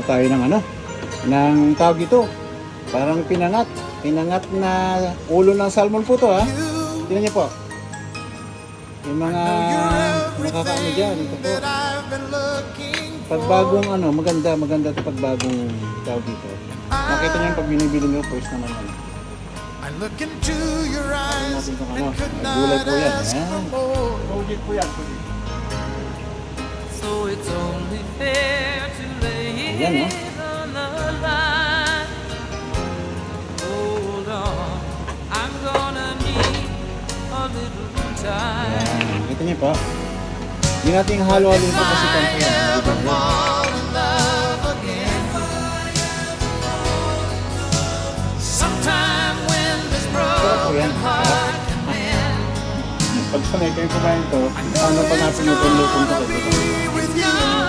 tayo ng ano, ng tawag ito. Parang pinangat na ulo ng salmon po to ha. Tingnan niyo po. Yung mga nakakaano dyan, ito po. Pagbagong ano, maganda ito pagbagong tawag dito. Nakita niyo pag binibili niyo, first naman ano. Natin itong ano, gulay po yan. Pugit po yan. So it's only fair to lay Ayan, it on the line. Hold on, I'm gonna need a little time. Ayan, kita niyo po. Hindi natin halo-halo ito kasi kanto yan. Sometime when this Sarap po yan. broken heart Pag sanay kayo kumain ito, ano pa natin yung lutong ito? with you.